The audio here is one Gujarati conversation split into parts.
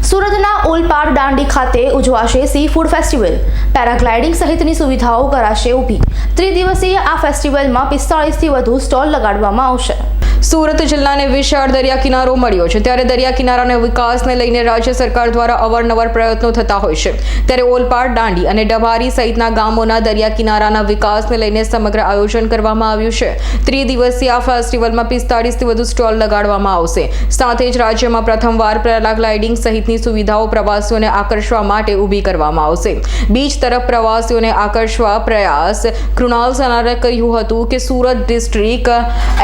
સુરતના ઓલપાડ દાંડી ખાતે ઉજવાશે સી ફૂડ ફેસ્ટિવલ. પેરાગ્લાઇડિંગ સહિતની સુવિધાઓ કરાશે ઊભી. ત્રિદિવસીય આ ફેસ્ટિવલમાં 45થી વધુ સ્ટોલ લગાડવામાં આવશે. સુરત જિલ્લાને વિશાળ દરિયા કિનારો મળ્યો છે, ત્યારે દરિયા કિનારાના વિકાસને લઈને રાજ્ય સરકાર દ્વારા અવારનવાર પ્રયત્નો થતા હોય છે. ત્યારે ઓલપાડ, દાંડી અને ડભારી સહિતના ગામોના દરિયા કિનારાના વિકાસને લઈને સમગ્ર આયોજન કરવામાં આવ્યું છે. ત્રિદિવસીય આ ફેસ્ટિવલમાં 45થી વધુ સ્ટોલ લગાડવામાં આવશે. સાથે જ રાજ્યમાં પ્રથમવાર પેરાગ્લાઇડિંગ સહિતની સુવિધાઓ પ્રવાસીઓને આકર્ષવા માટે ઊભી કરવામાં આવશે. બીજ તરફ પ્રવાસીઓને આકર્ષવા પ્રયાસ કૃણાલ સનારે કહ્યું હતું કે Surat district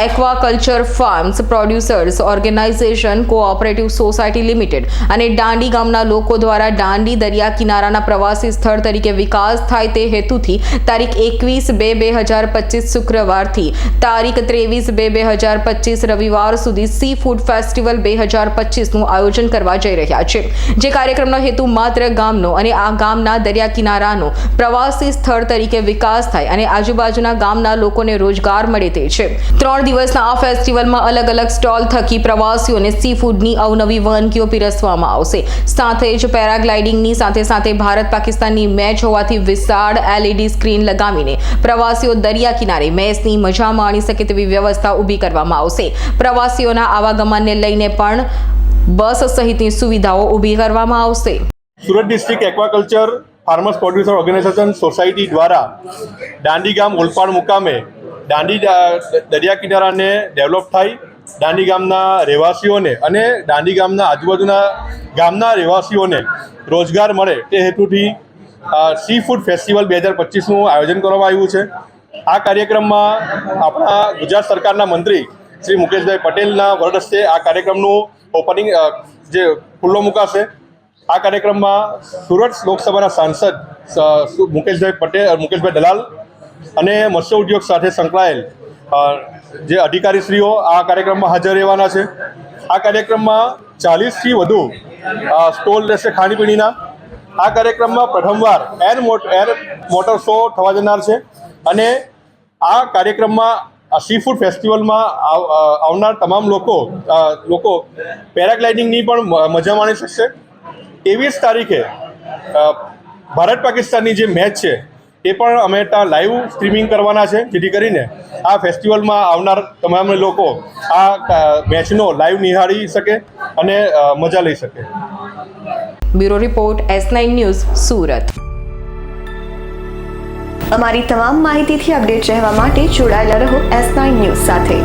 aquaculture farms producers organisation cooperative society limited અને દાંડી ગામના લોકો દ્વારા દાંડી દરિયા કિનારાના પ્રવાસી સ્થળ તરીકે વિકાસ થાય તે હેતુથી તારીખ 21/2/2025 શુક્રવારથી તારીખ 23/2/2025 રવિવાર સુધી સી ફૂડ ફેસ્ટિવલ 2025નું આયોજન કરવા જઈ રહ્યા છે. જે કાર્યક્રમનો હેતુ માત્ર ગામનો અને આ ગામના દરિયા કિનારાનો પ્રવાસી સ્થળ તરીકે વિકાસ થાય અને આજુબાજુના ગામના લોકોને રોજગાર મળે તે છે. 3 દિવસના આ ફેસ્ટિવલમાં અલગ અલગ સ્ટોલ થકી પ્રવાસીઓને સી ફૂડની અવનવી વાનગીઓ પીરસવામાં આવશે. સાથે જ પેરાગ્લાઇડિંગની સાથે ભારત પાકિસ્તાનની મેચ હોવાથી વિશાળ LED સ્ક્રીન લગાવીને પ્રવાસીઓ દરિયા કિનારે મેચની મજા માણી શકે તેવી વ્યવસ્થા ઊભી કરવામાં આવશે. પ્રવાસીઓના આવાગમનને લઈને પણ બસ સહિતની સુવિધાઓ ઊભી કરવામાં આવશે. Surat district aquaculture farmers producer organisation society દ્વારા દાંડી ગામ ઓલપાડ મુકામે દાંડી દરિયા કિનારાને ડેવલપ થાય, દાંડી ગામના રહેવાસીઓને અને દાંડી ગામના આજુબાજુના ગામના રહેવાસીઓને રોજગાર મળે તે હેતુથી સી ફૂડ ફેસ્ટિવલ 2025નું આયોજન કરવામાં આવ્યું છે. આ કાર્યક્રમમાં આપણા ગુજરાત સરકારના મંત્રી શ્રી મુકેશભાઈ પટેલના વરદ હસ્તે આ કાર્યક્રમનું ઓપનિંગ જે ખુલ્લો મુકાશે. આ કાર્યક્રમમાં સુરત લોકસભાના સાંસદ મુકેશભાઈ દલાલ અને મત્સ્ય ઉદ્યોગ સાથે સંકળાયેલ જે અધિકારીશ્રીઓ આ કાર્યક્રમમાં હાજર રહેવાના છે. આ કાર્યક્રમમાં 40થી વધુ સ્ટોલ રહેશે ખાણીપીણીના. આ કાર્યક્રમમાં પ્રથમવાર એર મોટર શો થવા જનાર છે અને આ કાર્યક્રમમાં સી ફૂડ ફેસ્ટિવલમાં આવનાર તમામ લોકો પેરાગ્લાઇડિંગની પણ મજા માણી શકશે. 23 તારીખે ભારત પાકિસ્તાનની જે મેચ છે એ પણ અમે ત્યાં લાઈવ સ્ટ્રીમિંગ કરવાના છે, જેથી કરીને આ ફેસ્ટિવલમાં આવનાર તમામ લોકો આ મેચનો લાઈવ નિહાળી શકે અને મજા લઈ શકે. Bureau report S9 news Surat. અમારી તમામ માહિતીથી અપડેટ રહેવા માટે જોડાયેલા રહો S9 ન્યૂઝ સાથે.